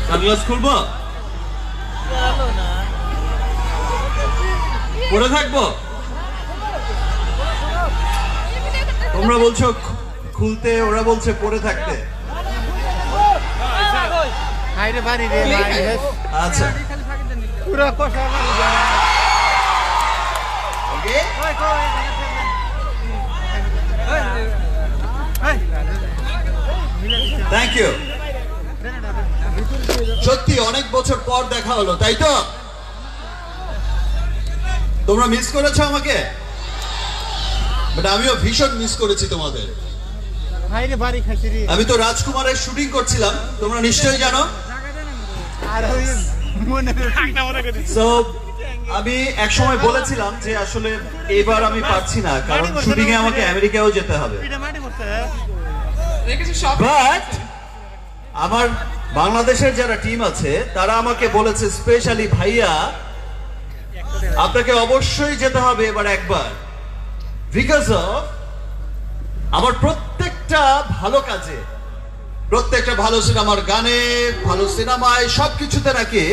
Sunglass খুলবো, পরে থাকবো। তোমরা বলছো খুলতে, ওরা বলছে পরে থাকতে। আচ্ছা থ্যাংক ইউ। সত্যি অনেক বছর পর দেখা হলো, তাই তো? তোমরা মিস করেছো আমাকে, বাট আমিও ভীষণ মিস করেছি তোমাদের। আমি তো রাজকুমারের শুটিং করছিলাম, তোমরা নিশ্চয়ই জানো। So, আমি এক সময় বলেছিলাম যে আসলে এবার আমি পারছি না, কারণ শুটিং এ আমাকে আমেরিকাও যেতে হবে। বাট আমার বাংলাদেশের যারা টিম আছে তারা আমাকে বলেছে স্পেশালি, ভাইয়া আপনাকে অবশ্যই যেতে হবে এবার একবার, বিকজ অফ আমার প্রত্যেকটা ভালো কাজে, প্রত্যেকটা ভালো সিনেমার গানে, ভালো সিনেমায়, সবকিছুতে নাকি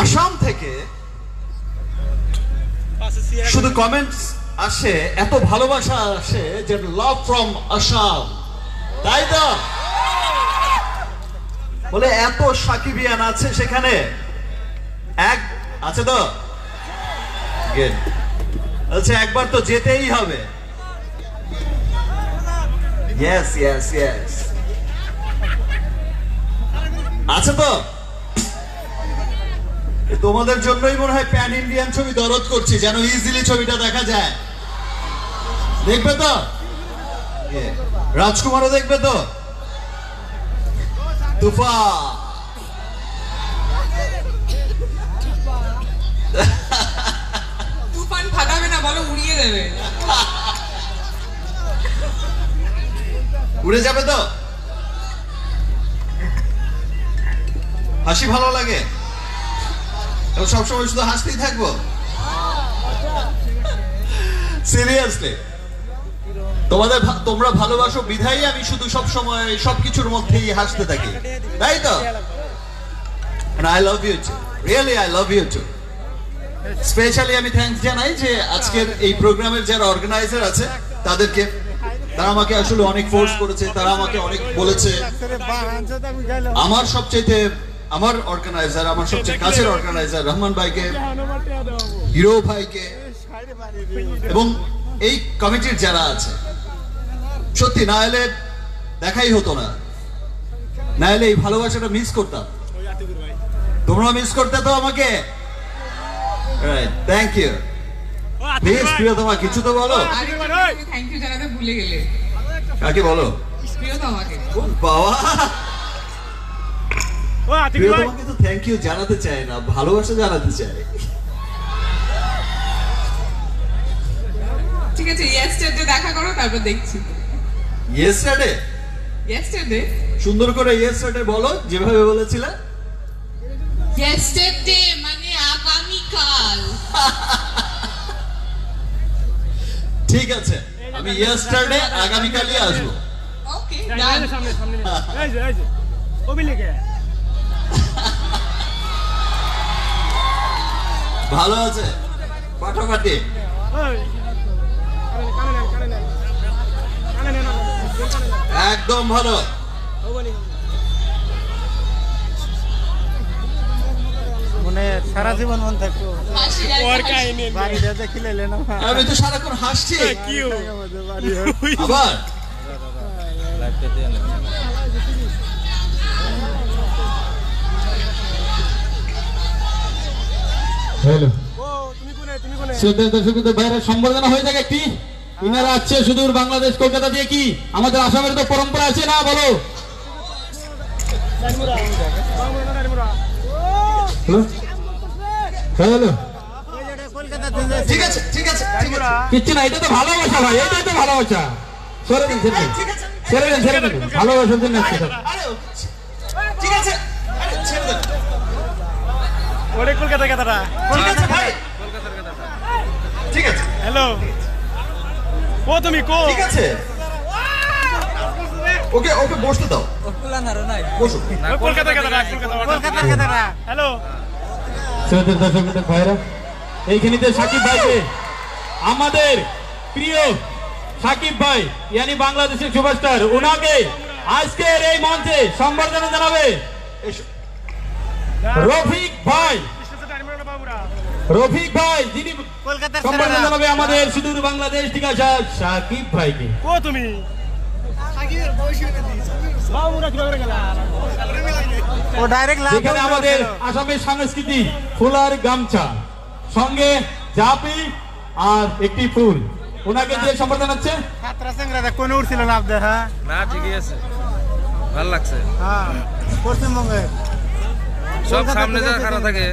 আসাম থেকে শুধু কমেন্টস আসে, এত ভালোবাসা আসে যে লাভ ফ্রম আসাম, তাই তো? বলে এত সাকিবিয়ান আছে সেখানে, এক আছে তো, আচ্ছা একবার তো যেতেই হবে। ইয়েস ইয়েস ইয়েস, আছে তো? তোমাদের জন্যই মনে হয় প্যান ইন্ডিয়ান ছবি দরদ করছি, যেন ইজিলি ছবিটা দেখা যায়। দেখবে তো? রাজকুমারও দেখবে তো? তুফান ফাটাবে না, বলো উড়িয়ে দেবে। উড়ে যাবে তো? হাসি ভালো লাগে, সবসময় শুধু হাসতেই থাকবো? সিরিয়াসলি তোমরা ভালোবাসো বিধাই আমি শুধু সব সময় সবকিছুর মধ্যেই হাসতে থাকি, তাই তো? I love you too, really I love you too. Specially আমি থ্যাঙ্কস জানাই যে আজকের এই প্রোগ্রামের যারা অর্গানাইজার আছে তাদেরকে, তারা আমাকে আসলে অনেক ফোর্স করেছে, তারা আমাকে অনেক বলেছে। আমার সবচেয়ে, আমার অর্গানাইজার, আমার সবচেয়ে কাছের অর্গানাইজার রহমান ভাইকে, হিরো ভাইকে এবং এই কমিটির যারা আছে, সত্যি না এলে দেখাই হতো না, না এলে এই ভালোবাসাটা মিস করতাম। তোমরা মিস করতে তো আমাকে। Thank you. প্লিজ প্রিয়তমা কিছু তো বলো। থ্যাংক ইউ জানাতে ভুলে গেলে। কাকে বলো? প্রিয়তমাকে। বাবা, প্রিয়তমাকে তো থ্যাংক ইউ জানাতে চাই না, ভালোবাসা জানাতে চাই। ঠিক আছে, ইয়েস্টারডে দেখা করো, তারপর দেখছি। ইয়েস্টারডে? ইয়েস্টারডে সুন্দর করে ইয়েস্টারডে বলো, যেভাবে বলেছিলে। ইয়েস্টারডে মানে আগামীকাল। ঠিক আছে, আমি ইয়েস্টারডে আগামীকালই আসবো। ওকে, ডান। সামনে সামনে এই যে ওবিলিকে ভালো আছে পাঠাপাঠি? একদম ভালো। মনে সারা জীবন মন থাকতো। বাড়িতে দেখিলে না, আমি তো সারাক্ষণ হাসছি। আবার হ্যালো, দর্শকদের বাইরে সম্বর্ধনা হয়ে থাকে একটি। ইনারা আসছে সুদূর বাংলাদেশ কলকাতা দিয়ে। কি আমাদের আসামের তো পরম্পরা আছে না, বলো? হ্যালো, ঠিক আছে ঠিক আছে ঠিক আছে, কিচ্ছু না, এটা তো ভালোবাসা ভাই, এটাই তো ভালোবাসা। ছেড়ে দিন ছেড়ে দিন ছেড়ে দিন ছেড়ে দিন, ভালোবাসার জন্য আসছে সব। ঠিক আছে, আরে ছেড়ে দেন। ওরে কলকাতা কথাটা, ঠিক আছে ভাই, ঠিক আছে। হ্যালো ও তুমি কো ঠিক আছে, ওকে ওকে বসতে দাও, বসো। কলকাতা হ্যালো শ্রোতার দর্শক ভাইরা, এইখানে সাকিব ভাইকে, আমাদের প্রিয় সাকিব ভাই ইয়ানি বাংলাদেশের সুপারস্টার, ওনাকে আজকের এই মঞ্চে সম্বর্ধনা জানাবে রফিক ভাই। রফিক ভাই যিনি কলকাতার সম্বর্ধনা জানাবে আমাদের সুদূর বাংলাদেশ থেকে আসা সাকিব ভাইকে। কো তুমি ও ডাইরেক্ট লাভ যেখানে আমাদের আসামের সংস্কৃতি ফুলার গামছা সঙ্গে জাপি আর একটি ফুল, ওনাকে যে সম্বর্ধনা হচ্ছে। ছাত্রা সংগ্রামে কোন উঠছিল লাভ দে। হ্যাঁ না ঠিকই আছে, ভালো লাগছে। হ্যাঁ পশ্চিমবঙ্গে সব সামনে যা খারাপ থাকে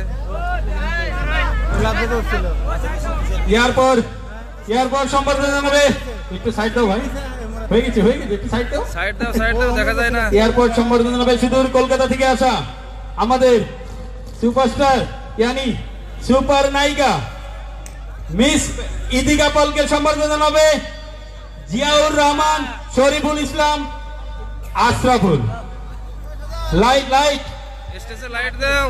লাভ দে উঠছিল। এরপর সম্বর্ধনা জানাবে, একটু সাইড দাও ভাই, হয়ে গেছে একটু সাইড দাও। সাইড দাও দেখা যায় না। এয়ারপোর্ট সম্বর্ধনা জানাবে সুদূর কলকাতা থেকে আসা আমাদের সুপারস্টার ইয়ানি সুপার নায়িকা মিস ইদিকা পলকে সম্বর্ধনা জানাবে জিয়াউর রহমান, শরীফুল ইসলাম, আশরাফুল। লাইট স্টেজে লাইট দাও।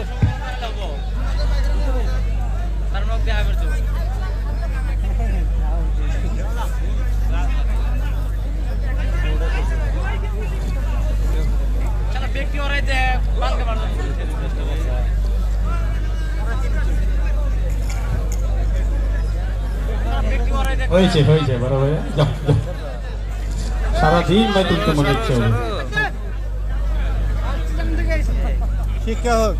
হয়েছে বড় ভাই, যাও সারাদিন ভাই তুলতে মনে হচ্ছে। শিক্ষা হোক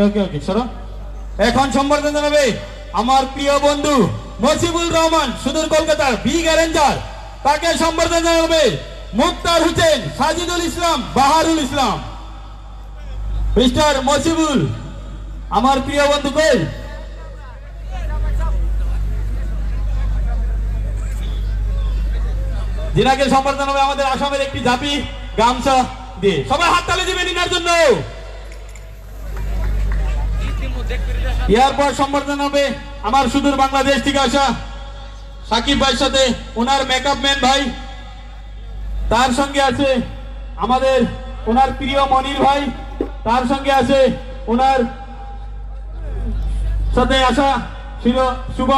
ওকে সরো। এখন সম্বর্ধনা জানাবে আমার প্রিয় বন্ধু মজিবুল রহমান, সুদূর কলকাতার বিগ অ্যারেঞ্জার, তাকে সম্বর্ধনা জানাবে মুক্তার হোসেন, সাজিদুল ইসলাম, বাহারুল ইসলাম। মিস্টার মজিবুল আমার প্রিয় বন্ধু কই? যিনাকে সম্বর্ধনা হবে আমাদের আসামের একটি জাপি গামছা দিয়ে। সবাই হাততালি দিবেন ইনার জন্য। এরপর সম্বর্ধনা হবে আমার সুদূর বাংলাদেশ থেকে আসা সাকিব ভাইয়ের সাথে ওনার মেকআপ ম্যান ভাই, তার সঙ্গে আছে আমাদের ওনার প্রিয় মনির ভাই, তার সঙ্গে আছে ওনার সাথে আসা শুভ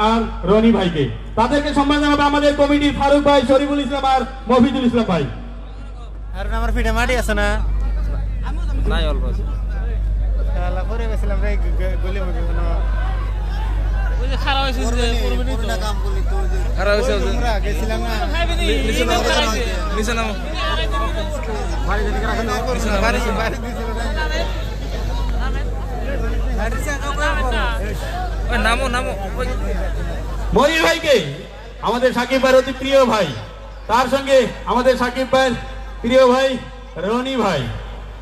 আর রনি ভাইকে। তাদেরকে সম্মান জানাবে আমাদের কমিটির ফারুক ভাই, শরীফুল ইসলাম আর মফিদুল ইসলাম ভাই। আর আমার পিঠে মাটি আছে না? নাই অল্প আছে। খেলা করে গেছিলাম রে গলি মুখে কোনো ওই যে খারাপ হইছে যে পুরোপুরি তো কাম করলি তো যে খারাপ হইছে আমরা গেছিলাম না নিচে নামো। বাড়ি থেকে রাখেন বাড়ি দিছিল ওই নামো ওই মনির ভাইকে আমাদের সাকিব ভাইয়ের অতি প্রিয় ভাই, তার সঙ্গে আমাদের সাকিব ভাইয়ের প্রিয় ভাই রনি ভাই,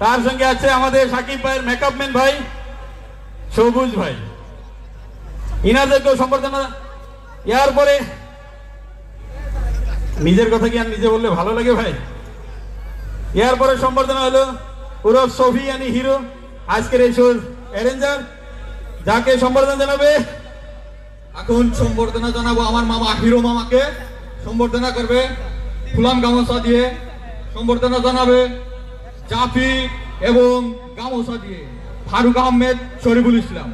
তার সঙ্গে আছে আমাদের সাকিব ভাইয়ের মেকআপ ম্যান ভাই সবুজ ভাই। ইনাদেরকেও সম্বর্ধনা। এরপরে নিজের কথা কি আর নিজে বললে ভালো লাগে ভাই? এরপরে সম্বর্ধনা হলো পুরো সফিয়ানি হিরো, আজকের এই শোর অ্যারেঞ্জার, যাকে সম্বর্ধনা জানাবে। এখন সম্বর্ধনা জানাবো আমার মামা হিরো মামাকে। সম্বর্ধনা করবে ফুলাম গামোচা দিয়ে, সম্বর্ধনা জানাবে জাফি এবং গামোচা দিয়ে ফারুক আহমেদ, শরীফুল ইসলাম।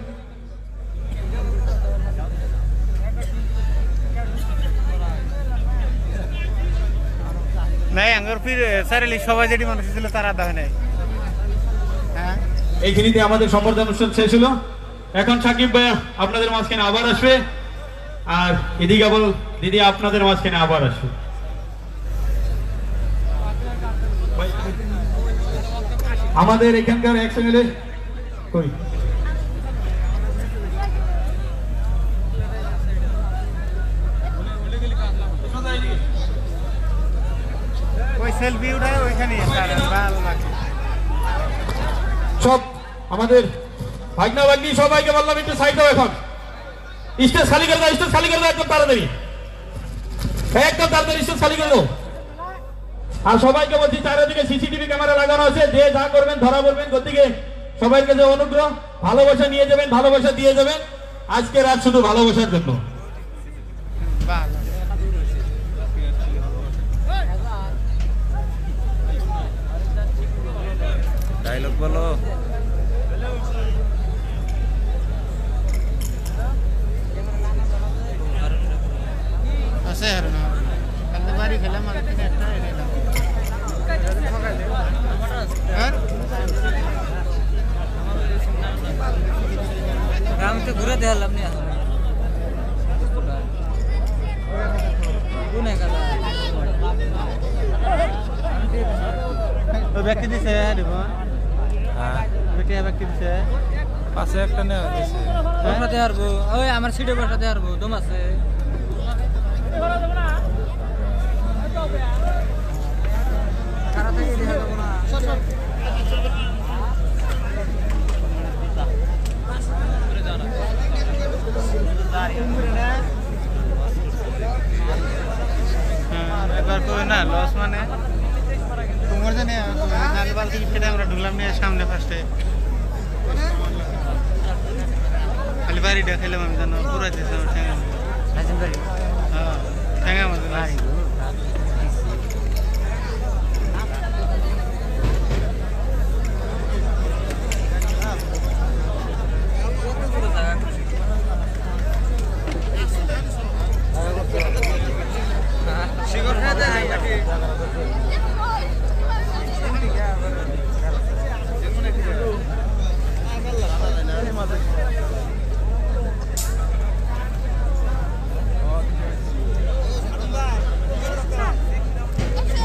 নাই আঙ্গুর ফির সারেলি সবাই যেটি মানুষ ছিল তারা দাও নাই। হ্যাঁ এইখানিতে আমাদের সম্বর্ধনা অনুষ্ঠান শেষ হলো। এখন সাকিব ভাই আপনাদের মাঝখানে আবার আসবে, আর এদিকে বল দিদি আপনাদের মাঝখানে আবার আসবে। আমাদের এখানকার একসঙ্গে কই ওই সেলফি উঠায় ওইখানে ভালো লাগে। সব আমাদের ভাগনা ভাগ্নি সবাইকে বললাম একটু সাইড দাও। এখন স্টেজ খালি করে দাও, স্টেজ খালি করে দাও একদম তাড়াতাড়ি, একদম তাড়াতাড়ি স্টেজ খালি করে দাও। আর সবাইকে বলছি চারিদিকে সিসিটিভি ক্যামেরা লাগানো আছে, যে যা করবেন ধরা পড়বেন। গতিকে সবার কাছে অনুগ্রহ, ভালোবাসা নিয়ে যাবেন, ভালোবাসা দিয়ে যাবেন। আজকে রাত শুধু ভালোবাসার জন্য। ডায়লগ বলো। আছে আর না কালকে বাড়ি খেলাম আর একটা এলাম আর গ্রামে ঘুরে দেখালাম নি এখন ওই ব্যক্তি দিছে দিব হ্যাঁ ব্যক্তি দিছে পাশে একটা নেওয়া দিয়েছে। বসাতে পারবো, ওই আমার সিটে বসাতে পারবো, দম আছে। একবার কই না লস মানে তোমার জানে নালবাল থেকে ফেটে আমরা ঢুকলাম নিয়ে সামনে ফার্স্টে খালি বাড়িটা খেলাম আমি জানো পুরো দিয়েছে আমার ঠেঙ্গা হ্যাঁ ঠেঙ্গা মধ্যে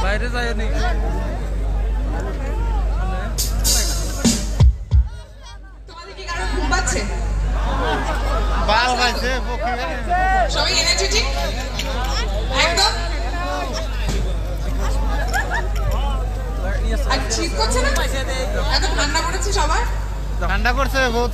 বাইরে যাই নি। তোমাদের কি কারো ঘুম পাচ্ছে? বাল খাইছে পক্ষে সবাই এনার্জেটিক একদম। আর শীত করছে না? এত ঠান্ডা পড়েছে সবার। ঠান্ডা করছে বহুত